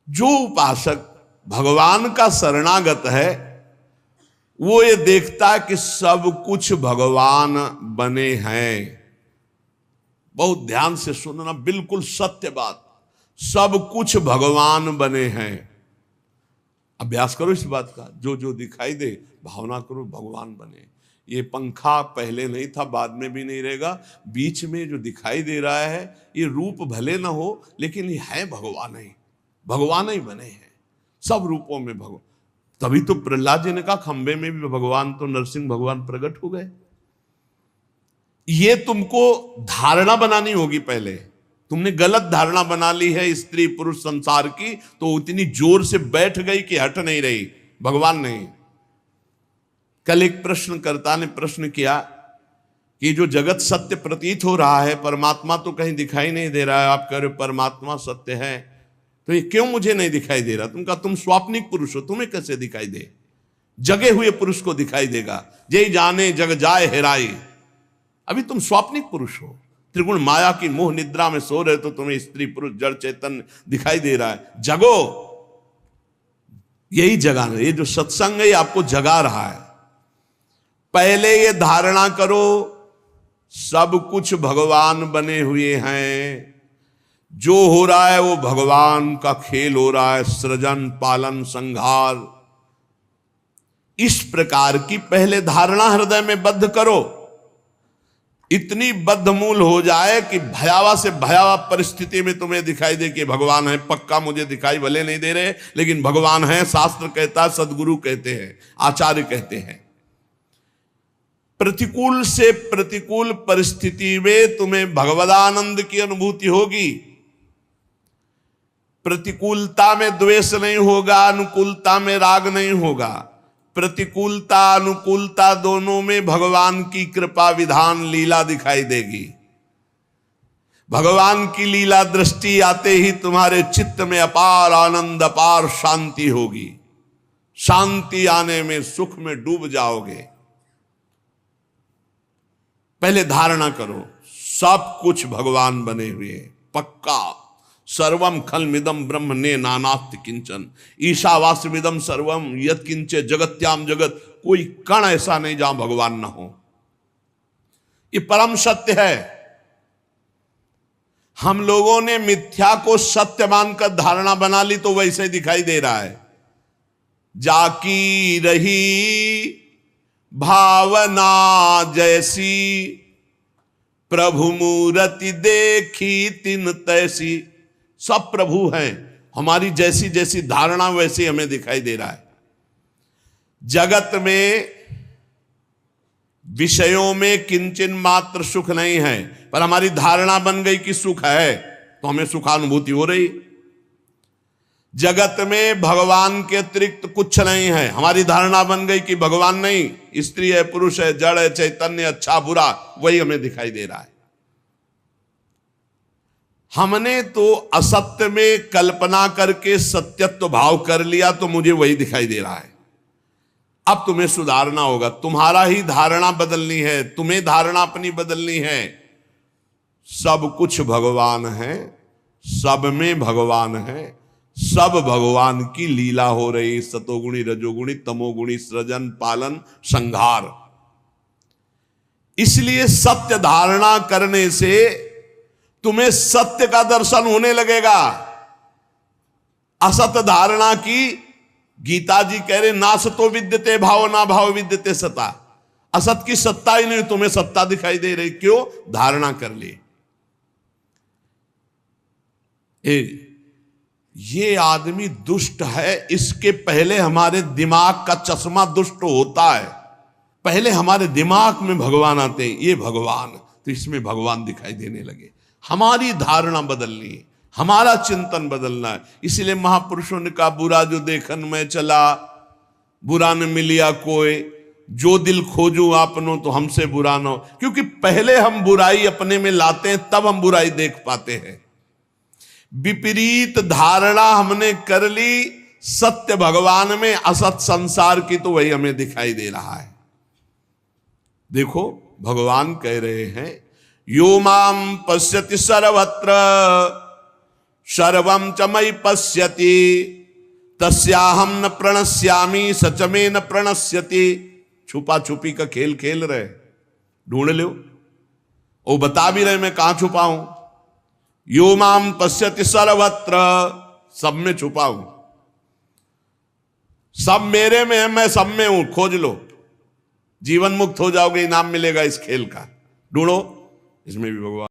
जो उपासक भगवान का शरणागत है वो ये देखता है कि सब कुछ भगवान बने हैं। बहुत ध्यान से सुनना, बिल्कुल सत्य बात, सब कुछ भगवान बने हैं। अभ्यास करो इस बात का, जो जो दिखाई दे भावना करो भगवान बने। ये पंखा पहले नहीं था, बाद में भी नहीं रहेगा। बीच में जो दिखाई दे रहा है ये रूप भले ना हो, लेकिन ये है भगवान ही, भगवान ही बने हैं सब रूपों में भगवान। तभी तो प्रहलाद जी ने कहा खंबे में भी भगवान, तो नरसिंह भगवान प्रकट हो गए। ये तुमको धारणा बनानी होगी। पहले तुमने गलत धारणा बना ली है स्त्री पुरुष संसार की, तो इतनी जोर से बैठ गई कि हट नहीं रही, भगवान नहीं। कल एक प्रश्नकर्ता ने प्रश्न किया कि जो जगत सत्य प्रतीत हो रहा है, परमात्मा तो कहीं दिखाई नहीं दे रहा है, आप कह रहे हो परमात्मा सत्य है, तो ये क्यों मुझे नहीं दिखाई दे रहा? तुम कहा तुम स्वाप्निक पुरुष हो, तुम्हें कैसे दिखाई दे? जगे हुए पुरुष को दिखाई देगा। जय जाने जग जाए हेराई, अभी तुम स्वाप्निक पुरुष हो, त्रिगुण माया की मोह निद्रा में सो रहे, तो तुम्हें स्त्री पुरुष जड़ चेतन दिखाई दे रहा है। जगो, यही जगाना, ये जो सत्संग है ये आपको जगा रहा है। पहले ये धारणा करो सब कुछ भगवान बने हुए हैं, जो हो रहा है वो भगवान का खेल हो रहा है, सृजन पालन संहार। इस प्रकार की पहले धारणा हृदय में बद्ध करो, इतनी बद्धमूल हो जाए कि भयावह से भयावह परिस्थिति में तुम्हें दिखाई दे कि भगवान है। पक्का मुझे दिखाई भले नहीं दे रहे, लेकिन भगवान है, शास्त्र कहता है, सदगुरु कहते हैं, आचार्य कहते हैं। प्रतिकूल से प्रतिकूल परिस्थिति में तुम्हें भगवदानंद की अनुभूति होगी। प्रतिकूलता में द्वेष नहीं होगा, अनुकूलता में राग नहीं होगा। प्रतिकूलता अनुकूलता दोनों में भगवान की कृपा विधान लीला दिखाई देगी। भगवान की लीला दृष्टि आते ही तुम्हारे चित्त में अपार आनंद, अपार शांति होगी। शांति आने में सुख में डूब जाओगे। पहले धारणा करो सब कुछ भगवान बने हुए, पक्का। सर्वम खलमिदम ब्रह्म ने नानास्ति किंचन, ईशावास्यमिदम सर्वम यत् किंचे जगत्याम जगत। कोई कण ऐसा नहीं जहां भगवान ना हो, ये परम सत्य है। हम लोगों ने मिथ्या को सत्य मानकर धारणा बना ली, तो वैसे ही दिखाई दे रहा है। जाकी रही भावना जैसी, प्रभु मूर्ति देखी तिन तैसी। सब प्रभु हैं, हमारी जैसी जैसी धारणा वैसे हमें दिखाई दे रहा है। जगत में विषयों में किंचन मात्र सुख नहीं है, पर हमारी धारणा बन गई कि सुख है, तो हमें सुखानुभूति हो रही। जगत में भगवान के अतिरिक्त कुछ नहीं है, हमारी धारणा बन गई कि भगवान नहीं, स्त्री है, पुरुष है, जड़ है, चैतन्य, अच्छा बुरा, वही हमें दिखाई दे रहा है। हमने तो असत्य में कल्पना करके सत्यत्व भाव कर लिया, तो मुझे वही दिखाई दे रहा है। अब तुम्हें सुधारना होगा, तुम्हारा ही धारणा बदलनी है, तुम्हें धारणा अपनी बदलनी है। सब कुछ भगवान है, सब में भगवान है, सब भगवान की लीला हो रही। सतोगुणी रजोगुणी तमोगुणी सृजन पालन संहार। इसलिए सत्य धारणा करने से तुम्हें सत्य का दर्शन होने लगेगा। असत धारणा की, गीता जी कह रहे ना सतो विद्यते भाव ना भाव विद्यते सता। असत की सत्ता ही नहीं, तुम्हें सत्ता दिखाई दे रही, क्यों? धारणा कर ली। ये आदमी दुष्ट है, इसके पहले हमारे दिमाग का चश्मा दुष्ट होता है। पहले हमारे दिमाग में भगवान आते हैं, ये भगवान, तो इसमें भगवान दिखाई देने लगे। हमारी धारणा बदलनी है, हमारा चिंतन बदलना है। इसलिए महापुरुषों ने कहा बुरा जो देखन में चला, बुरा न मिलिया कोई, जो दिल खोजू आपनो तो हमसे बुरा न हो। क्योंकि पहले हम बुराई अपने में लाते हैं, तब हम बुराई देख पाते हैं। विपरीत धारणा हमने कर ली सत्य भगवान में, असत संसार की, तो वही हमें दिखाई दे रहा है। देखो भगवान कह रहे हैं यो माम पश्यति सर्वत्र सर्वम च मयि पश्यति तस्याहम न प्रणश्यामी सच में न प्रणश्यति। छुपा छुपी का खेल खेल रहे, ढूंढ लो। वो बता भी रहे मैं कहां छुपा हूं। यो माम पश्यति सर्वत्र, सब में छुपा हूं, सब मेरे में है, मैं सब में हूं, खोज लो। जीवन मुक्त हो जाओगे, इनाम मिलेगा इस खेल का। ढूंढो, इसमें भी भगवान